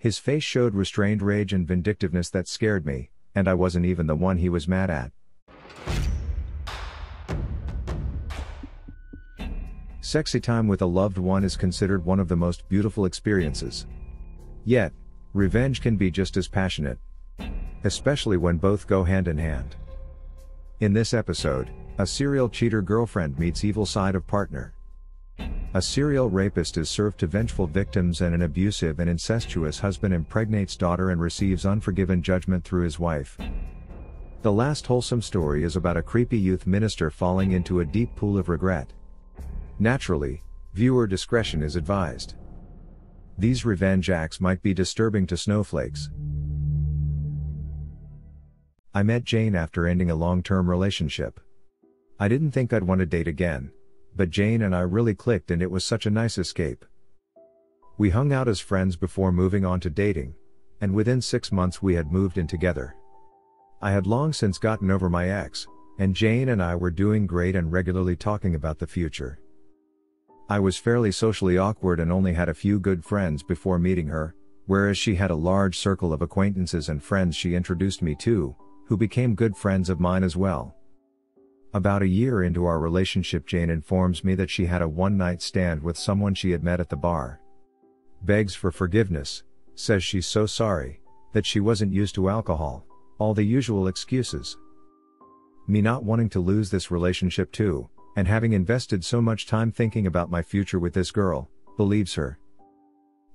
His face showed restrained rage and vindictiveness that scared me, and I wasn't even the one he was mad at. Sexy time with a loved one is considered one of the most beautiful experiences. Yet, revenge can be just as passionate, especially when both go hand in hand. In this episode, a serial cheater girlfriend meets evil side of partner. A serial rapist is served to vengeful victims, and an abusive and incestuous husband impregnates daughter and receives unforgiven judgment through his wife. The last wholesome story is about a creepy youth minister falling into a deep pool of regret. Naturally, viewer discretion is advised. These revenge acts might be disturbing to snowflakes. I met Jane after ending a long-term relationship. I didn't think I'd want to date again, but Jane and I really clicked, and it was such a nice escape. We hung out as friends before moving on to dating, and within 6 months we had moved in together. I had long since gotten over my ex, and Jane and I were doing great and regularly talking about the future. I was fairly socially awkward and only had a few good friends before meeting her, whereas she had a large circle of acquaintances and friends she introduced me to, who became good friends of mine as well. About a year into our relationship, Jane informs me that she had a one-night stand with someone she had met at the bar. Begs for forgiveness, says she's so sorry, that she wasn't used to alcohol, all the usual excuses. Me not wanting to lose this relationship too, and having invested so much time thinking about my future with this girl, believes her.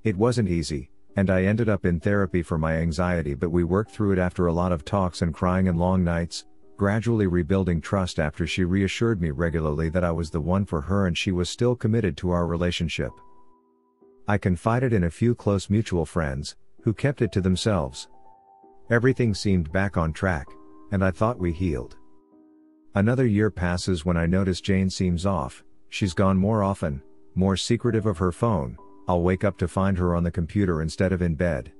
It wasn't easy, and I ended up in therapy for my anxiety, but we worked through it after a lot of talks and crying and long nights, gradually rebuilding trust after she reassured me regularly that I was the one for her and she was still committed to our relationship. I confided in a few close mutual friends, who kept it to themselves. Everything seemed back on track, and I thought we healed. Another year passes when I notice Jane seems off. She's gone more often, more secretive of her phone. I'll wake up to find her on the computer instead of in bed.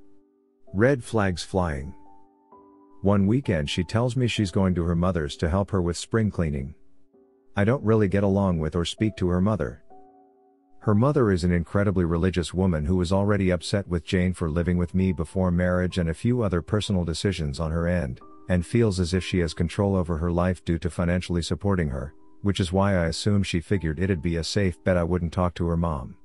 Red flags flying. One weekend she tells me she's going to her mother's to help her with spring cleaning. I don't really get along with or speak to her mother. Her mother is an incredibly religious woman who was already upset with Jane for living with me before marriage and a few other personal decisions on her end, and feels as if she has control over her life due to financially supporting her, which is why I assume she figured it'd be a safe bet I wouldn't talk to her mom.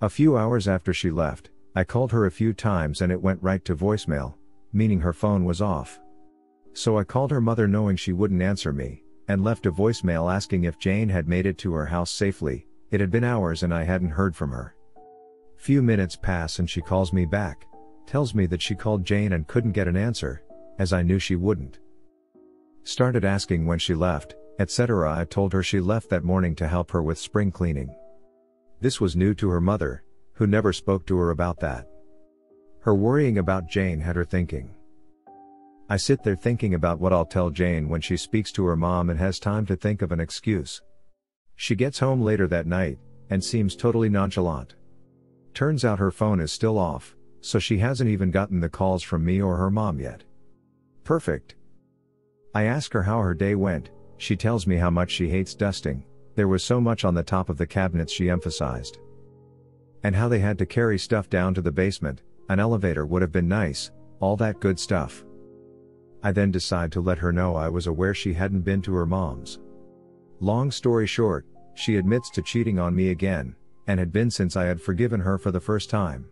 A few hours after she left, I called her a few times and it went right to voicemail, meaning her phone was off. So I called her mother knowing she wouldn't answer me, and left a voicemail asking if Jane had made it to her house safely. It had been hours and I hadn't heard from her. Few minutes pass and she calls me back, tells me that she called Jane and couldn't get an answer, as I knew she wouldn't. Started asking when she left, etc. I told her she left that morning to help her with spring cleaning. This was new to her mother, who never spoke to her about that. Her worrying about Jane had her thinking. I sit there thinking about what I'll tell Jane when she speaks to her mom and has time to think of an excuse. She gets home later that night, and seems totally nonchalant. Turns out her phone is still off, so she hasn't even gotten the calls from me or her mom yet. Perfect. I ask her how her day went. She tells me how much she hates dusting. There was so much on the top of the cabinets, she emphasized. And how they had to carry stuff down to the basement. An elevator would have been nice, all that good stuff. I then decide to let her know I was aware she hadn't been to her mom's. Long story short, she admits to cheating on me again, and had been since I had forgiven her for the first time.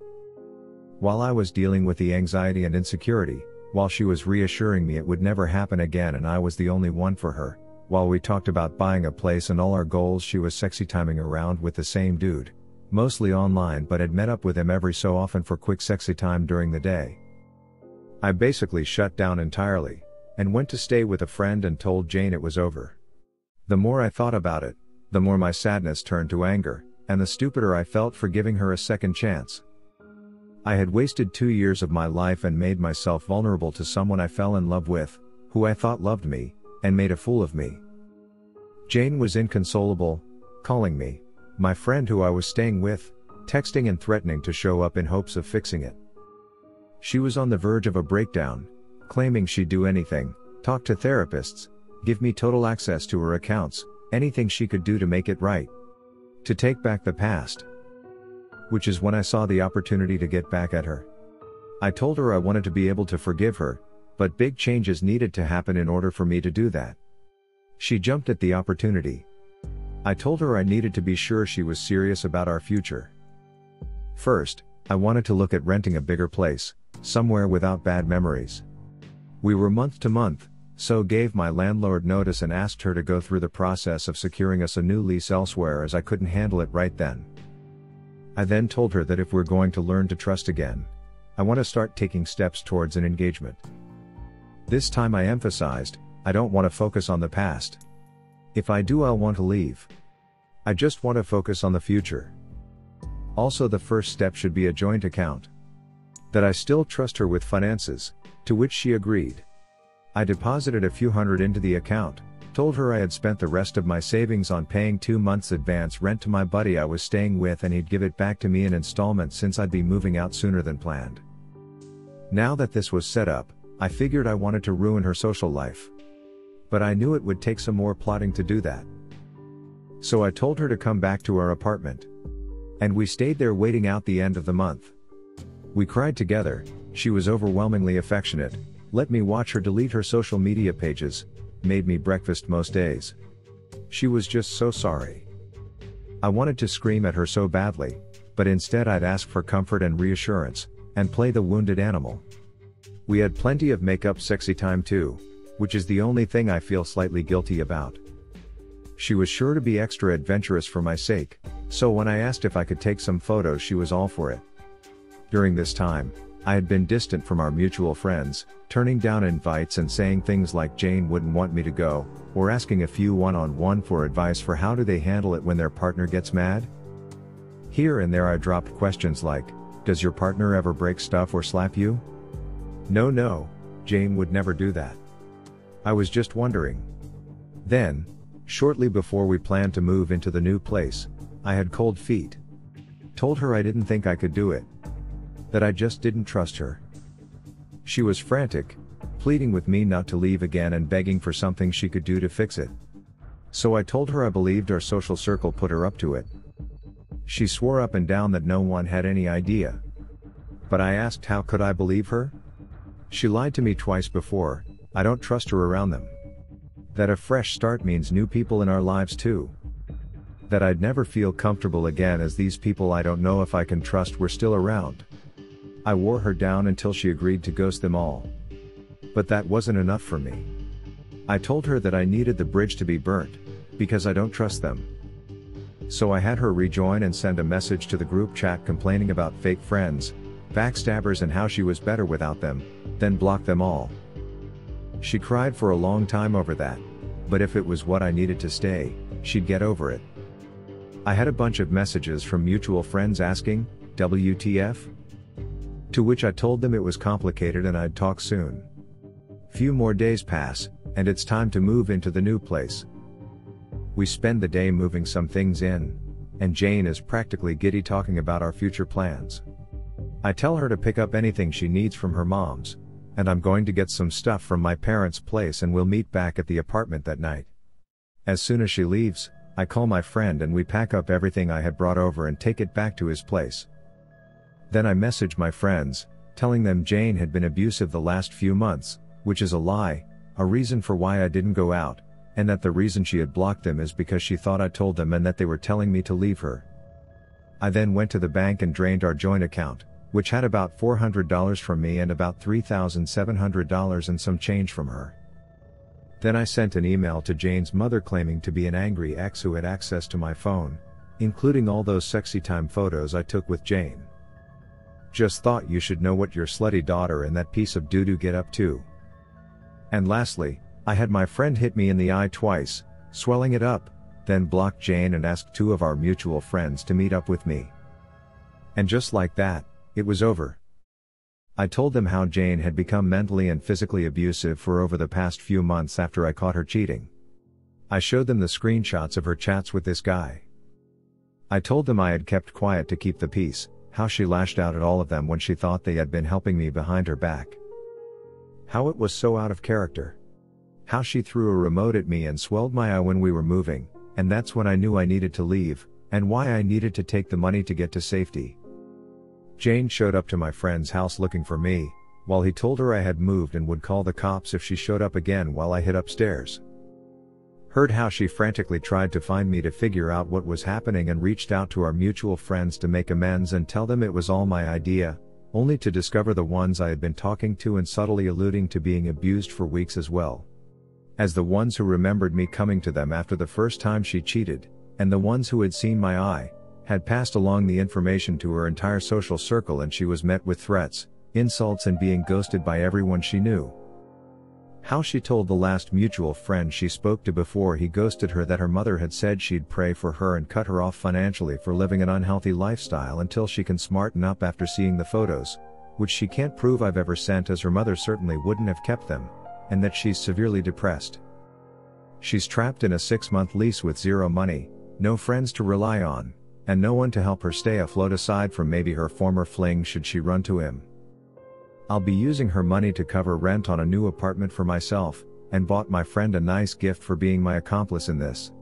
While I was dealing with the anxiety and insecurity, while she was reassuring me it would never happen again and I was the only one for her, while we talked about buying a place and all our goals, she was sexy timing around with the same dude. Mostly online, but had met up with him every so often for quick sexy time during the day. I basically shut down entirely, and went to stay with a friend and told Jane it was over. The more I thought about it, the more my sadness turned to anger, and the stupider I felt for giving her a second chance. I had wasted 2 years of my life and made myself vulnerable to someone I fell in love with, who I thought loved me, and made a fool of me. Jane was inconsolable, calling me, my friend who I was staying with, texting and threatening to show up in hopes of fixing it. She was on the verge of a breakdown, claiming she'd do anything, talk to therapists, give me total access to her accounts, anything she could do to make it right. To take back the past. Which is when I saw the opportunity to get back at her, I told her I wanted to be able to forgive her, but big changes needed to happen in order for me to do that. She jumped at the opportunity. I told her I needed to be sure she was serious about our future. First, I wanted to look at renting a bigger place, somewhere without bad memories. We were month to month, so gave my landlord notice and asked her to go through the process of securing us a new lease elsewhere as I couldn't handle it right then. I then told her that if we're going to learn to trust again, I want to start taking steps towards an engagement. This time I emphasized, I don't want to focus on the past. If I do, I'll want to leave. I just want to focus on the future. Also, the first step should be a joint account. That I still trust her with finances, to which she agreed. I deposited a few hundred into the account, told her I had spent the rest of my savings on paying 2 months advance rent to my buddy I was staying with, and he'd give it back to me in installments since I'd be moving out sooner than planned. Now that this was set up, I figured I wanted to ruin her social life. But I knew it would take some more plotting to do that. So I told her to come back to our apartment. And we stayed there waiting out the end of the month. We cried together, she was overwhelmingly affectionate, let me watch her delete her social media pages, made me breakfast most days. She was just so sorry. I wanted to scream at her so badly, but instead I'd ask for comfort and reassurance, and play the wounded animal. We had plenty of make-up sexy time too, which is the only thing I feel slightly guilty about. She was sure to be extra adventurous for my sake, so when I asked if I could take some photos, she was all for it. During this time, I had been distant from our mutual friends, turning down invites and saying things like Jane wouldn't want me to go, or asking a few one-on-one for advice for how do they handle it when their partner gets mad. Here and there I dropped questions like, does your partner ever break stuff or slap you? No, Jane would never do that. I was just wondering. Then, shortly before we planned to move into the new place, I had cold feet. Told her I didn't think I could do it. That I just didn't trust her. She was frantic, pleading with me not to leave again and begging for something she could do to fix it. So I told her I believed our social circle put her up to it. She swore up and down that no one had any idea. But I asked how could I believe her? She lied to me twice before, I don't trust her around them. That a fresh start means new people in our lives too. That I'd never feel comfortable again as these people I don't know if I can trust were still around. I wore her down until she agreed to ghost them all. But that wasn't enough for me. I told her that I needed the bridge to be burnt, because I don't trust them. So I had her rejoin and send a message to the group chat complaining about fake friends, backstabbers and how she was better without them, then block them all. She cried for a long time over that, but if it was what I needed to stay, she'd get over it. I had a bunch of messages from mutual friends asking, WTF? To which I told them it was complicated and I'd talk soon. Few more days pass, and it's time to move into the new place. We spend the day moving some things in, and Jane is practically giddy talking about our future plans. I tell her to pick up anything she needs from her mom's, and I'm going to get some stuff from my parents' place and we'll meet back at the apartment that night. As soon as she leaves, I call my friend and we pack up everything I had brought over and take it back to his place. Then I message my friends, telling them Jane had been abusive the last few months, which is a lie, a reason for why I didn't go out, and that the reason she had blocked them is because she thought I told them and that they were telling me to leave her. I then went to the bank and drained our joint account, which had about $400 from me and about $3,700 and some change from her. Then I sent an email to Jane's mother claiming to be an angry ex who had access to my phone, including all those sexy time photos I took with Jane. Just thought you should know what your slutty daughter and that piece of doo-doo get up to. And lastly, I had my friend hit me in the eye twice, swelling it up, then blocked Jane and asked 2 of our mutual friends to meet up with me. And just like that, it was over. I told them how Jane had become mentally and physically abusive for over the past few months after I caught her cheating. I showed them the screenshots of her chats with this guy. I told them I had kept quiet to keep the peace, how she lashed out at all of them when she thought they had been helping me behind her back. How it was so out of character. How she threw a remote at me and swelled my eye when we were moving, and that's when I knew I needed to leave, and why I needed to take the money to get to safety. Jane showed up to my friend's house looking for me, while he told her I had moved and would call the cops if she showed up again while I hid upstairs. Heard how she frantically tried to find me to figure out what was happening and reached out to our mutual friends to make amends and tell them it was all my idea, only to discover the ones I had been talking to and subtly alluding to being abused for weeks as well. As the ones who remembered me coming to them after the first time she cheated, and the ones who had seen my eye, had passed along the information to her entire social circle, and she was met with threats, insults, and being ghosted by everyone she knew. How she told the last mutual friend she spoke to before he ghosted her that her mother had said she'd pray for her and cut her off financially for living an unhealthy lifestyle until she can smarten up after seeing the photos, which she can't prove I've ever sent as her mother certainly wouldn't have kept them, and that she's severely depressed. She's trapped in a 6-month lease with zero money, no friends to rely on, and no one to help her stay afloat aside from maybe her former fling should she run to him. I'll be using her money to cover rent on a new apartment for myself, and bought my friend a nice gift for being my accomplice in this.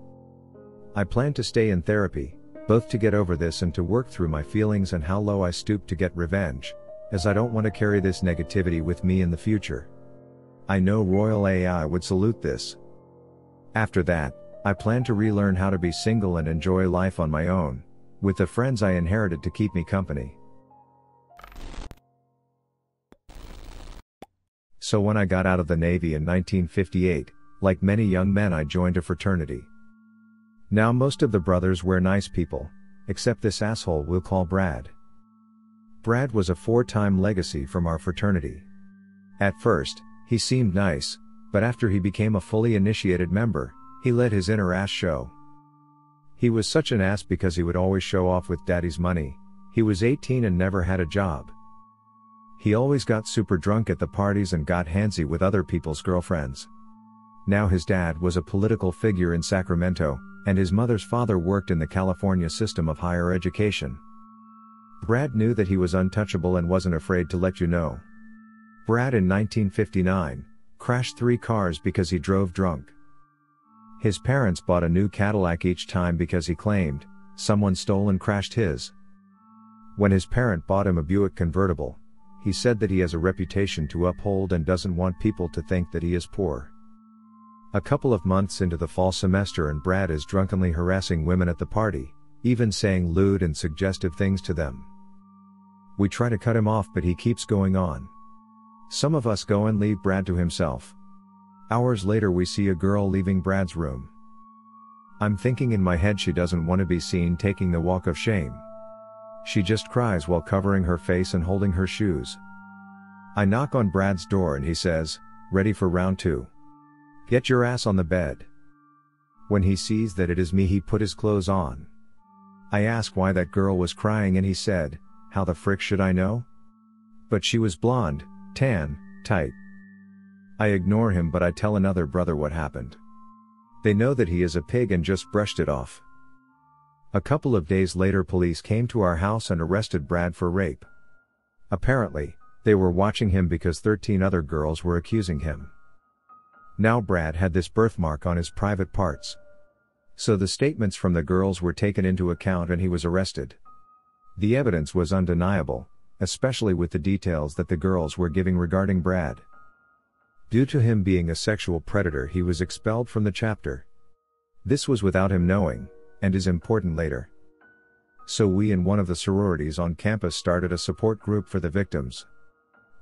I plan to stay in therapy, both to get over this and to work through my feelings and how low I stoop to get revenge, as I don't want to carry this negativity with me in the future. I know Royal A.I would salute this. After that, I plan to relearn how to be single and enjoy life on my own, with the friends I inherited to keep me company. So when I got out of the Navy in 1958, like many young men, I joined a fraternity. Now most of the brothers were nice people, except this asshole we'll call Brad. Brad was a 4-time legacy from our fraternity. At first, he seemed nice, but after he became a fully initiated member, he let his inner ass show. He was such an ass because he would always show off with daddy's money. He was 18 and never had a job. He always got super drunk at the parties and got handsy with other people's girlfriends. Now his dad was a political figure in Sacramento, and his mother's father worked in the California system of higher education. Brad knew that he was untouchable and wasn't afraid to let you know. Brad in 1959 crashed 3 cars because he drove drunk. His parents bought a new Cadillac each time because he claimed someone stole and crashed his. When his parent bought him a Buick convertible, he said that he has a reputation to uphold and doesn't want people to think that he is poor. A couple of months into the fall semester and Brad is drunkenly harassing women at the party, even saying lewd and suggestive things to them. We try to cut him off, but he keeps going on. Some of us go and leave Brad to himself. Hours later we see a girl leaving Brad's room. I'm thinking in my head she doesn't want to be seen taking the walk of shame. She just cries while covering her face and holding her shoes. I knock on Brad's door and he says, "Ready for round 2. Get your ass on the bed." When he sees that it is me, he put his clothes on. I ask why that girl was crying and he said, "How the frick should I know? But she was blonde, tan, tight." I ignore him, but I tell another brother what happened. They know that he is a pig and just brushed it off. A couple of days later police came to our house and arrested Brad for rape. Apparently, they were watching him because 13 other girls were accusing him. Now Brad had this birthmark on his private parts. So the statements from the girls were taken into account and he was arrested. The evidence was undeniable, especially with the details that the girls were giving regarding Brad. Due to him being a sexual predator, he was expelled from the chapter. This was without him knowing, and is important later. So we in one of the sororities on campus started a support group for the victims.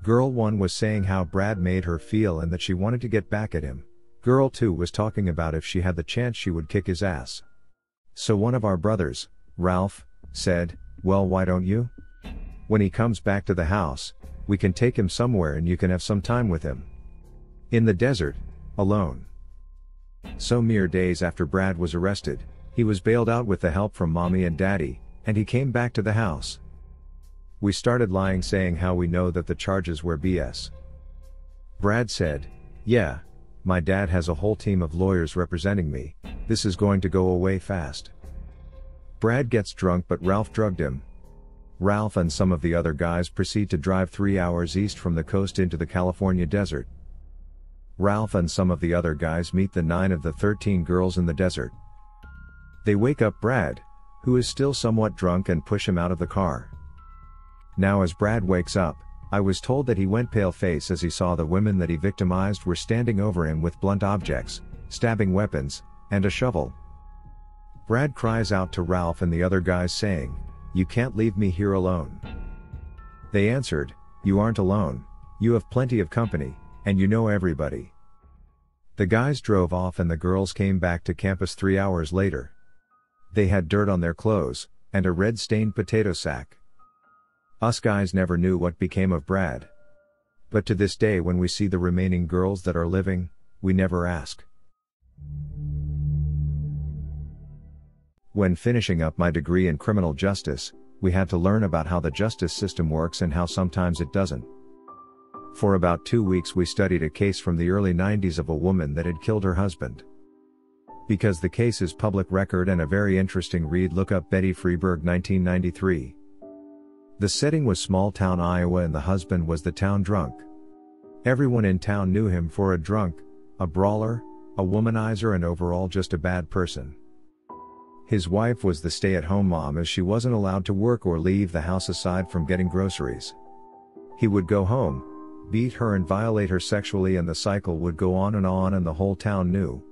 Girl 1 was saying how Brad made her feel and that she wanted to get back at him. Girl 2 was talking about if she had the chance she would kick his ass. So one of our brothers, Ralph, said, "Well, why don't you? When he comes back to the house, we can take him somewhere and you can have some time with him. In the desert, alone." So mere days after Brad was arrested, he was bailed out with the help from mommy and daddy, and he came back to the house. We started lying, saying how we know that the charges were BS. Brad said, "Yeah, my dad has a whole team of lawyers representing me, this is going to go away fast." Brad gets drunk, but Ralph drugged him. Ralph and some of the other guys proceed to drive 3 hours east from the coast into the California desert. Ralph and some of the other guys meet the 9 of the 13 girls in the desert. They wake up Brad, who is still somewhat drunk, and push him out of the car. Now as Brad wakes up, I was told that he went pale-face as he saw the women that he victimized were standing over him with blunt objects, stabbing weapons, and a shovel. Brad cries out to Ralph and the other guys saying, "You can't leave me here alone." They answered, "You aren't alone, you have plenty of company, and you know everybody." The guys drove off and the girls came back to campus 3 hours later. They had dirt on their clothes, and a red-stained potato sack. Us guys never knew what became of Brad. But to this day when we see the remaining girls that are living, we never ask. When finishing up my degree in criminal justice, we had to learn about how the justice system works and how sometimes it doesn't. For about 2 weeks we studied a case from the early 90s of a woman that had killed her husband. Because the case is public record and a very interesting read, look up Betty Freeburg 1993. The setting was small-town Iowa and the husband was the town drunk. Everyone in town knew him for a drunk, a brawler, a womanizer and overall just a bad person. His wife was the stay-at-home mom as she wasn't allowed to work or leave the house aside from getting groceries. He would go home, beat her and violate her sexually and the cycle would go on and the whole town knew.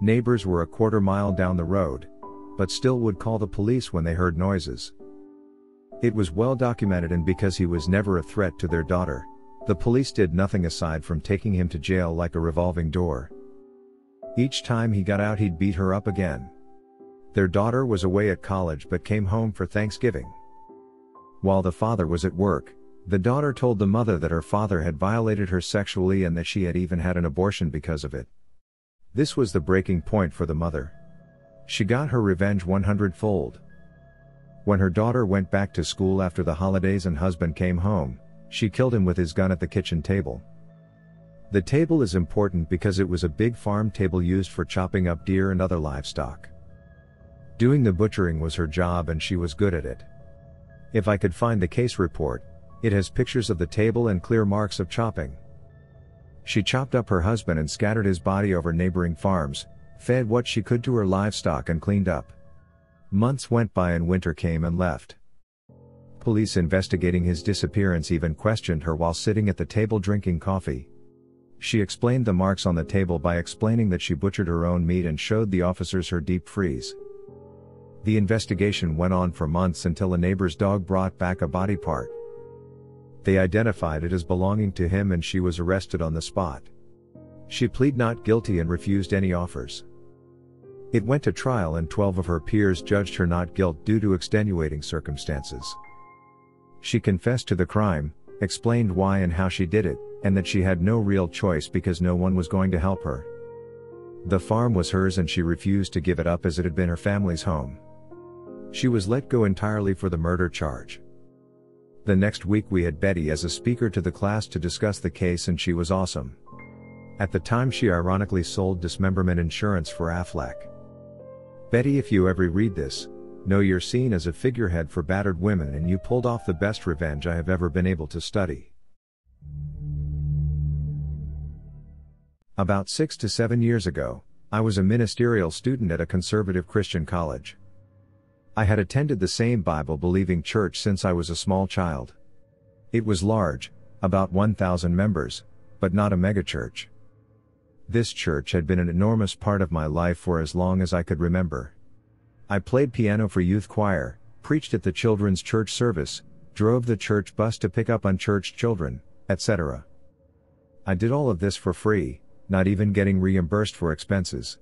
Neighbors were a quarter mile down the road, but still would call the police when they heard noises. It was well documented and because he was never a threat to their daughter, the police did nothing aside from taking him to jail like a revolving door. Each time he got out he'd beat her up again. Their daughter was away at college but came home for Thanksgiving. While the father was at work, the daughter told the mother that her father had violated her sexually and that she had even had an abortion because of it. This was the breaking point for the mother. She got her revenge 100-fold. When her daughter went back to school after the holidays and husband came home, she killed him with his gun at the kitchen table. The table is important because it was a big farm table used for chopping up deer and other livestock. Doing the butchering was her job and she was good at it. If I could find the case report, it has pictures of the table and clear marks of chopping. She chopped up her husband and scattered his body over neighboring farms, fed what she could to her livestock and cleaned up. Months went by and winter came and left. Police investigating his disappearance even questioned her while sitting at the table drinking coffee. She explained the marks on the table by explaining that she butchered her own meat and showed the officers her deep freeze. The investigation went on for months until a neighbor's dog brought back a body part. They identified it as belonging to him and she was arrested on the spot. She pleaded not guilty and refused any offers. It went to trial and 12 of her peers judged her not guilty due to extenuating circumstances. She confessed to the crime, explained why and how she did it, and that she had no real choice because no one was going to help her. The farm was hers and she refused to give it up as it had been her family's home. She was let go entirely for the murder charge. The next week we had Betty as a speaker to the class to discuss the case and she was awesome. At the time she ironically sold dismemberment insurance for Aflac. Betty, if you ever read this, know you're seen as a figurehead for battered women and you pulled off the best revenge I have ever been able to study. About 6 to 7 years ago, I was a ministerial student at a conservative Christian college. I had attended the same Bible-believing church since I was a small child. It was large, about 1,000 members, but not a megachurch. This church had been an enormous part of my life for as long as I could remember. I played piano for youth choir, preached at the children's church service, drove the church bus to pick up unchurched children, etc. I did all of this for free, not even getting reimbursed for expenses.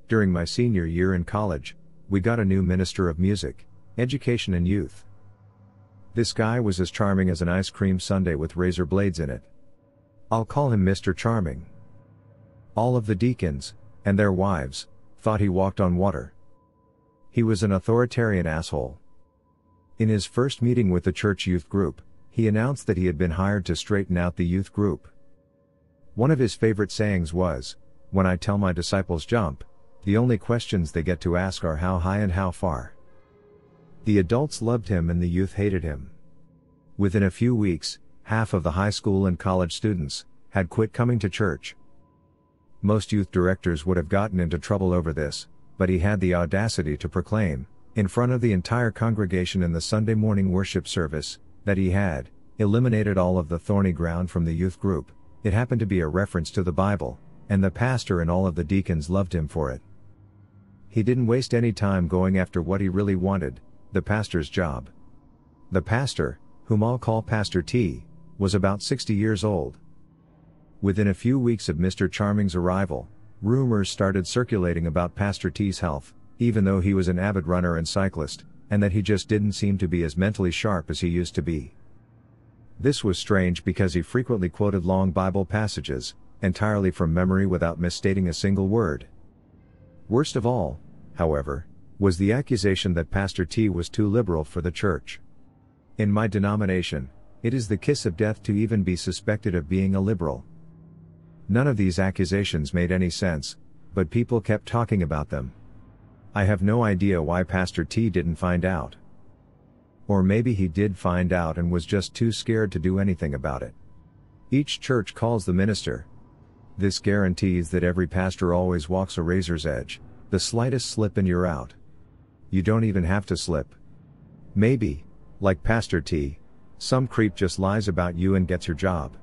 During my senior year in college, we got a new minister of music, education and youth. This guy was as charming as an ice cream sundae with razor blades in it. I'll call him Mr. Charming. All of the deacons, and their wives, thought he walked on water. He was an authoritarian asshole. In his first meeting with the church youth group, he announced that he had been hired to straighten out the youth group. One of his favorite sayings was, "When I tell my disciples jump, the only questions they get to ask are how high and how far." The adults loved him and the youth hated him. Within a few weeks, half of the high school and college students had quit coming to church. Most youth directors would have gotten into trouble over this, but he had the audacity to proclaim, in front of the entire congregation in the Sunday morning worship service, that he had eliminated all of the thorny ground from the youth group. It happened to be a reference to the Bible, and the pastor and all of the deacons loved him for it. He didn't waste any time going after what he really wanted, the pastor's job. The pastor, whom I'll call Pastor T, was about 60 years old. Within a few weeks of Mr. Charming's arrival, rumors started circulating about Pastor T's health, even though he was an avid runner and cyclist, and that he just didn't seem to be as mentally sharp as he used to be. This was strange because he frequently quoted long Bible passages, entirely from memory without misstating a single word. Worst of all, however, was the accusation that Pastor T was too liberal for the church. In my denomination, it is the kiss of death to even be suspected of being a liberal. None of these accusations made any sense, but people kept talking about them. I have no idea why Pastor T didn't find out. Or maybe he did find out and was just too scared to do anything about it. Each church calls the minister. This guarantees that every pastor always walks a razor's edge. The slightest slip and you're out. You don't even have to slip. Maybe, like Pastor T, some creep just lies about you and gets your job.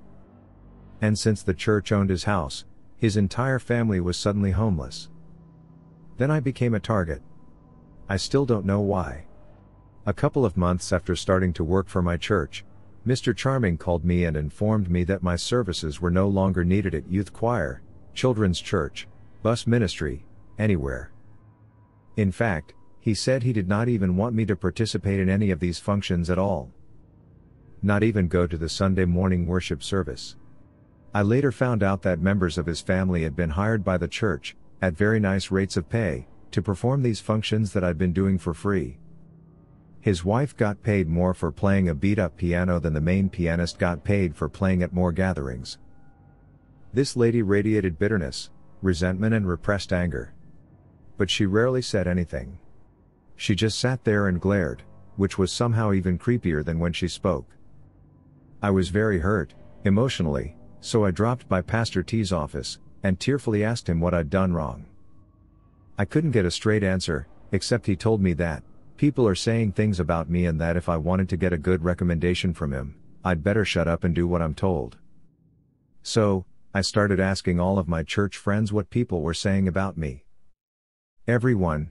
And since the church owned his house, his entire family was suddenly homeless. Then I became a target. I still don't know why. A couple of months after starting to work for my church, Mr. Charming called me and informed me that my services were no longer needed at youth choir, children's church, bus ministry, anywhere. In fact, he said he did not even want me to participate in any of these functions at all. Not even go to the Sunday morning worship service. I later found out that members of his family had been hired by the church, at very nice rates of pay, to perform these functions that I'd been doing for free. His wife got paid more for playing a beat-up piano than the main pianist got paid for playing at more gatherings. This lady radiated bitterness, resentment and repressed anger. But she rarely said anything. She just sat there and glared, which was somehow even creepier than when she spoke. I was very hurt, emotionally, so I dropped by Pastor T's office, and tearfully asked him what I'd done wrong. I couldn't get a straight answer, except he told me that people are saying things about me and that if I wanted to get a good recommendation from him, I'd better shut up and do what I'm told. So, I started asking all of my church friends what people were saying about me. Everyone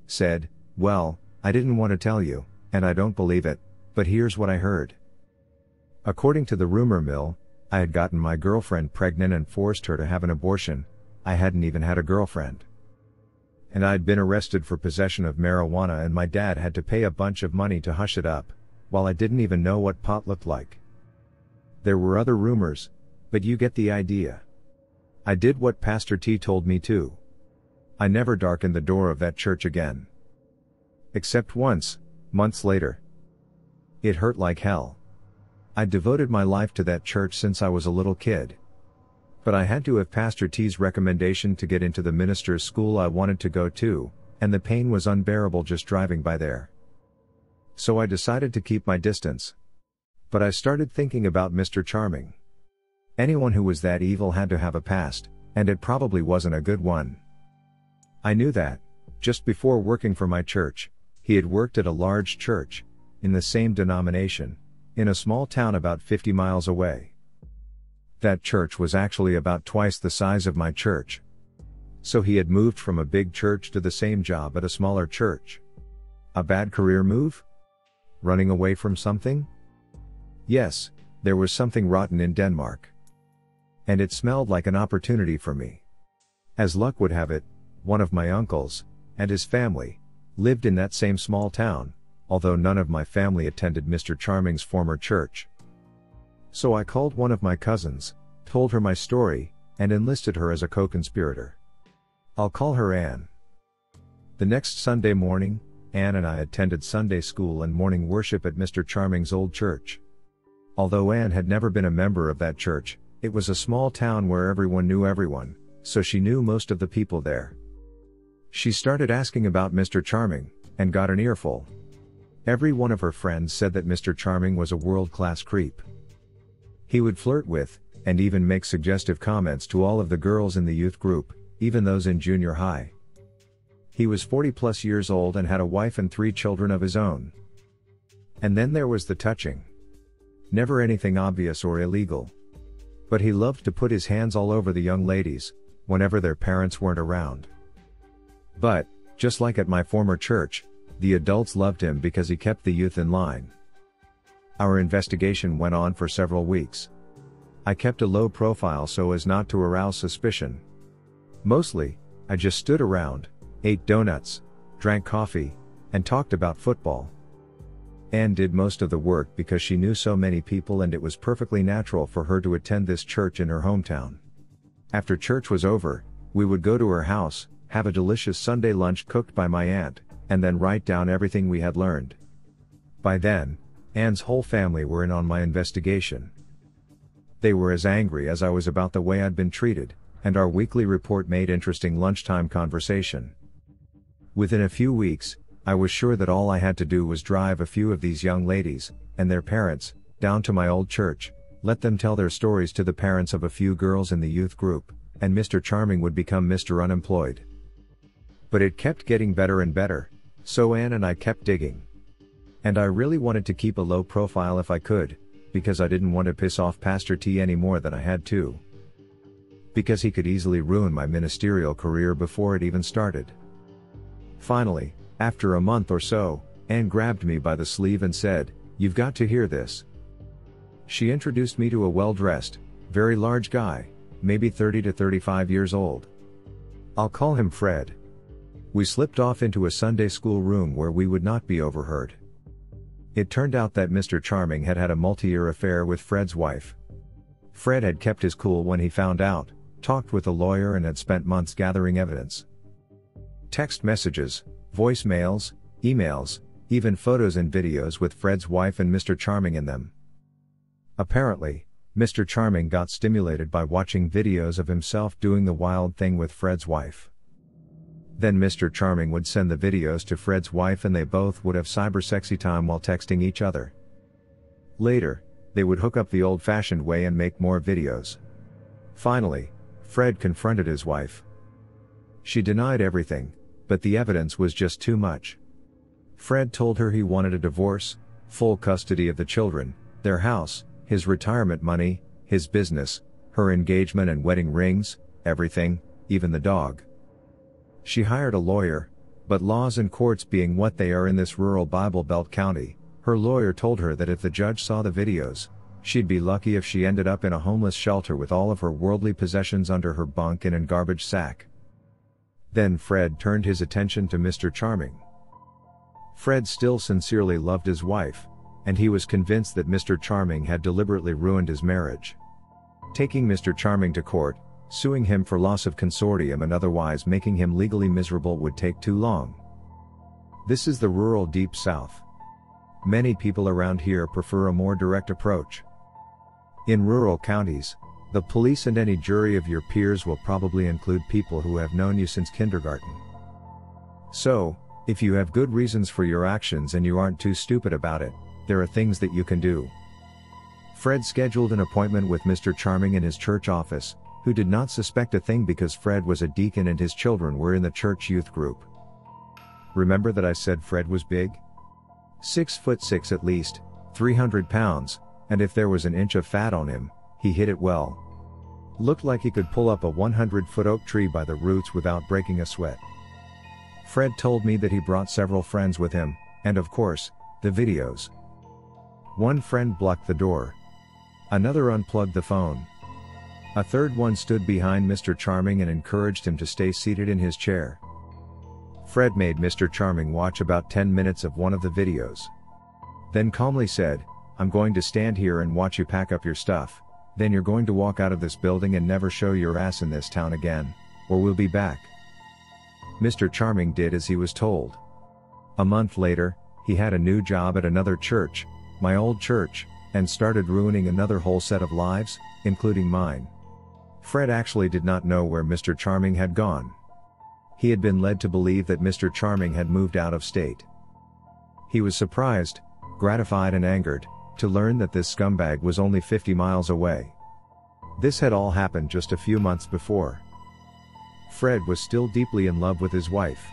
said, "Well, I didn't want to tell you, and I don't believe it, but here's what I heard." According to the rumor mill, I had gotten my girlfriend pregnant and forced her to have an abortion. I hadn't even had a girlfriend. And I'd been arrested for possession of marijuana and my dad had to pay a bunch of money to hush it up, while I didn't even know what pot looked like. There were other rumors, but you get the idea. I did what Pastor T told me to. I never darkened the door of that church again. Except once, months later. It hurt like hell. I'd devoted my life to that church since I was a little kid. But I had to have Pastor T's recommendation to get into the minister's school I wanted to go to, and the pain was unbearable just driving by there. So I decided to keep my distance. But I started thinking about Mr. Charming. Anyone who was that evil had to have a past, and it probably wasn't a good one. I knew that, just before working for my church, he had worked at a large church, in the same denomination, in a small town about 50 miles away. That church was actually about twice the size of my church. So he had moved from a big church to the same job at a smaller church. A bad career move? Running away from something? Yes, there was something rotten in Denmark. And it smelled like an opportunity for me. As luck would have it, one of my uncles, and his family, lived in that same small town, although none of my family attended Mr. Charming's former church. So I called one of my cousins, told her my story, and enlisted her as a co-conspirator. I'll call her Anne. The next Sunday morning, Anne and I attended Sunday school and morning worship at Mr. Charming's old church. Although Anne had never been a member of that church, it was a small town where everyone knew everyone, so she knew most of the people there. She started asking about Mr. Charming, and got an earful. Every one of her friends said that Mr. Charming was a world-class creep. He would flirt with, and even make suggestive comments to all of the girls in the youth group, even those in junior high. He was 40 plus years old and had a wife and 3 children of his own. And then there was the touching. Never anything obvious or illegal. But he loved to put his hands all over the young ladies, whenever their parents weren't around. But, just like at my former church, the adults loved him because he kept the youth in line. Our investigation went on for several weeks. I kept a low profile so as not to arouse suspicion. Mostly, I just stood around, ate donuts, drank coffee, and talked about football. Anne did most of the work because she knew so many people and it was perfectly natural for her to attend this church in her hometown. After church was over, we would go to her house, have a delicious Sunday lunch cooked by my aunt, and then write down everything we had learned. By then, Anne's whole family were in on my investigation. They were as angry as I was about the way I'd been treated, and our weekly report made interesting lunchtime conversation. Within a few weeks, I was sure that all I had to do was drive a few of these young ladies, and their parents, down to my old church, let them tell their stories to the parents of a few girls in the youth group, and Mr. Charming would become Mr. Unemployed. But it kept getting better and better, so Anne and I kept digging. And I really wanted to keep a low profile if I could, because I didn't want to piss off Pastor T any more than I had to. Because he could easily ruin my ministerial career before it even started. Finally, after a month or so, Anne grabbed me by the sleeve and said, "You've got to hear this." She introduced me to a well-dressed, very large guy, maybe 30 to 35 years old. I'll call him Fred. We slipped off into a Sunday school room where we would not be overheard. It turned out that Mr. Charming had had a multi-year affair with Fred's wife. Fred had kept his cool when he found out, talked with a lawyer and had spent months gathering evidence. Text messages, voicemails, emails, even photos and videos with Fred's wife and Mr. Charming in them. Apparently, Mr. Charming got stimulated by watching videos of himself doing the wild thing with Fred's wife. Then Mr. Charming would send the videos to Fred's wife and they both would have cyber-sexy time while texting each other. Later, they would hook up the old-fashioned way and make more videos. Finally, Fred confronted his wife. She denied everything, but the evidence was just too much. Fred told her he wanted a divorce, full custody of the children, their house, his retirement money, his business, her engagement and wedding rings, everything, even the dog. She hired a lawyer, but laws and courts being what they are in this rural Bible Belt county, her lawyer told her that if the judge saw the videos, she'd be lucky if she ended up in a homeless shelter with all of her worldly possessions under her bunk in a garbage sack. Then Fred turned his attention to Mr. Charming. Fred still sincerely loved his wife, and he was convinced that Mr. Charming had deliberately ruined his marriage. Taking Mr. Charming to court, suing him for loss of consortium and otherwise making him legally miserable would take too long. This is the rural Deep South. Many people around here prefer a more direct approach. In rural counties, the police and any jury of your peers will probably include people who have known you since kindergarten. So, if you have good reasons for your actions and you aren't too stupid about it, there are things that you can do. Fred scheduled an appointment with Mr. Charming in his church office, who did not suspect a thing because Fred was a deacon and his children were in the church youth group. Remember that I said Fred was big? 6'6" at least, 300 pounds, and if there was an inch of fat on him, he hit it well. Looked like he could pull up a 100-foot oak tree by the roots without breaking a sweat. Fred told me that he brought several friends with him, and of course, the videos. One friend blocked the door. Another unplugged the phone. A third one stood behind Mr. Charming and encouraged him to stay seated in his chair. Fred made Mr. Charming watch about 10 minutes of one of the videos. Then calmly said, "I'm going to stand here and watch you pack up your stuff, then you're going to walk out of this building and never show your ass in this town again, or we'll be back." Mr. Charming did as he was told. A month later, he had a new job at another church, my old church, and started ruining another whole set of lives, including mine. Fred actually did not know where Mr. Charming had gone. He had been led to believe that Mr. Charming had moved out of state. He was surprised, gratified and angered, to learn that this scumbag was only 50 miles away. This had all happened just a few months before. Fred was still deeply in love with his wife.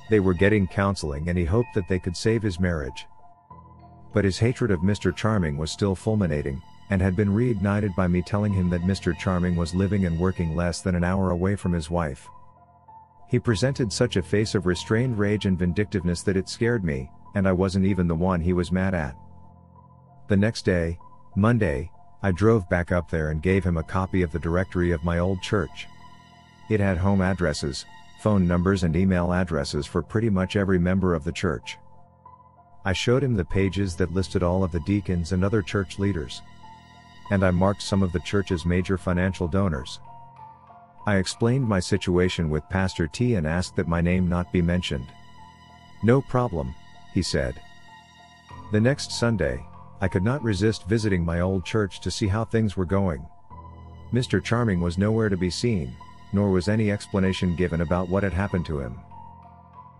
They were getting counseling and he hoped that they could save his marriage. But his hatred of Mr. Charming was still fulminating, and had been reignited by me telling him that Mr. Charming was living and working less than an hour away from his wife. He presented such a face of restrained rage and vindictiveness that it scared me, and I wasn't even the one he was mad at. The next day, Monday, I drove back up there and gave him a copy of the directory of my old church. It had home addresses, phone numbers and email addresses for pretty much every member of the church. I showed him the pages that listed all of the deacons and other church leaders. And I marked some of the church's major financial donors. I explained my situation with Pastor T and asked that my name not be mentioned. "No problem," he said. The next Sunday, I could not resist visiting my old church to see how things were going. Mr. Charming was nowhere to be seen, nor was any explanation given about what had happened to him.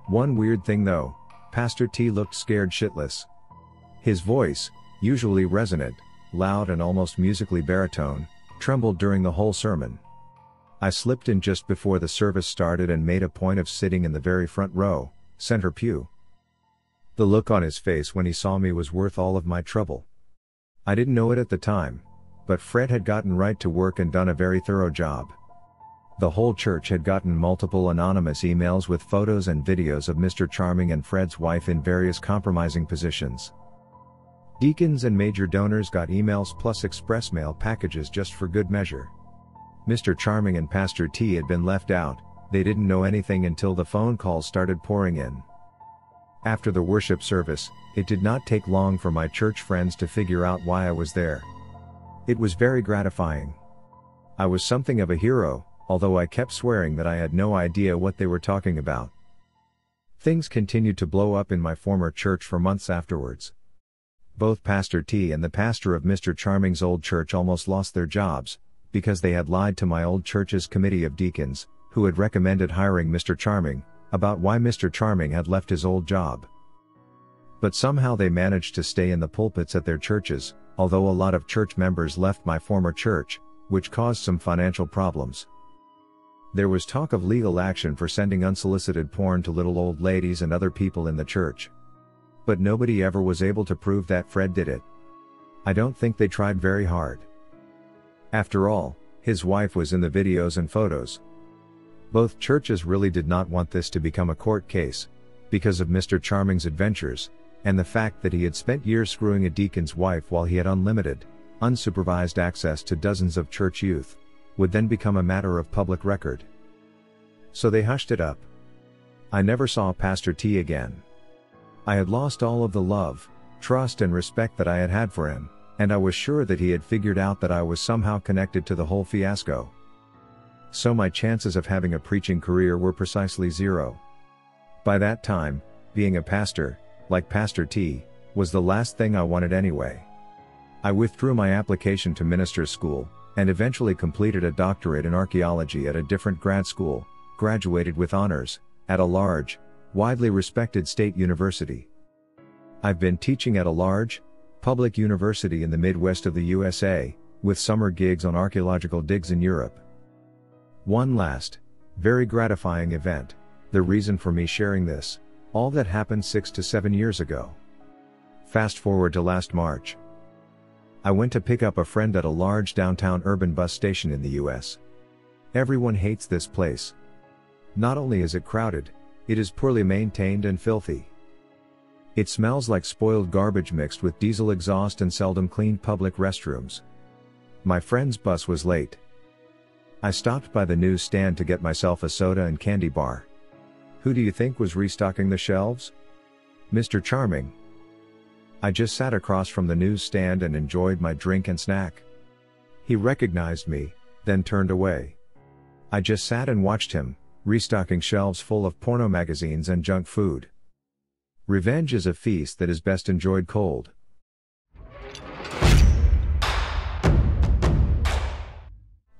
One weird thing though, Pastor T looked scared shitless. His voice, usually resonant, loud and almost musically baritone, trembled during the whole sermon. I slipped in just before the service started and made a point of sitting in the very front row, center pew. The look on his face when he saw me was worth all of my trouble. I didn't know it at the time, but Fred had gotten right to work and done a very thorough job. The whole church had gotten multiple anonymous emails with photos and videos of Mr. Charming and Fred's wife in various compromising positions. Deacons and major donors got emails plus express mail packages just for good measure. Mr. Charming and Pastor T had been left out. They didn't know anything until the phone calls started pouring in. After the worship service, it did not take long for my church friends to figure out why I was there. It was very gratifying. I was something of a hero, although I kept swearing that I had no idea what they were talking about. Things continued to blow up in my former church for months afterwards. Both Pastor T and the pastor of Mr. Charming's old church almost lost their jobs, because they had lied to my old church's committee of deacons, who had recommended hiring Mr. Charming, about why Mr. Charming had left his old job. But somehow they managed to stay in the pulpits at their churches, although a lot of church members left my former church, which caused some financial problems. There was talk of legal action for sending unsolicited porn to little old ladies and other people in the church. But nobody ever was able to prove that Fred did it. I don't think they tried very hard. After all, his wife was in the videos and photos. Both churches really did not want this to become a court case, because of Mr. Charming's adventures, and the fact that he had spent years screwing a deacon's wife while he had unlimited, unsupervised access to dozens of church youth, would then become a matter of public record. So they hushed it up. I never saw Pastor T again. I had lost all of the love, trust and respect that I had had for him, and I was sure that he had figured out that I was somehow connected to the whole fiasco. So my chances of having a preaching career were precisely zero. By that time, being a pastor, like Pastor T, was the last thing I wanted anyway. I withdrew my application to minister's school, and eventually completed a doctorate in archaeology at a different grad school, graduated with honors, at a large, widely respected state university. I've been teaching at a large, public university in the Midwest of the USA, with summer gigs on archaeological digs in Europe. One last, very gratifying event, the reason for me sharing this, all that happened 6 to 7 years ago. Fast forward to last March. I went to pick up a friend at a large downtown urban bus station in the US. Everyone hates this place. Not only is it crowded, it is poorly maintained and filthy. It smells like spoiled garbage mixed with diesel exhaust and seldom cleaned public restrooms. My friend's bus was late. I stopped by the newsstand to get myself a soda and candy bar. Who do you think was restocking the shelves? Mr. Charming. I just sat across from the newsstand and enjoyed my drink and snack. He recognized me, then turned away. I just sat and watched him, restocking shelves full of porno magazines and junk food. Revenge is a feast that is best enjoyed cold.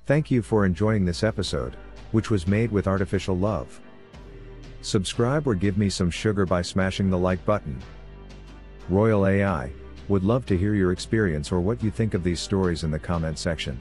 Thank you for enjoying this episode, which was made with artificial love. Subscribe or give me some sugar by smashing the like button. Royal A.I. would love to hear your experience or what you think of these stories in the comment section.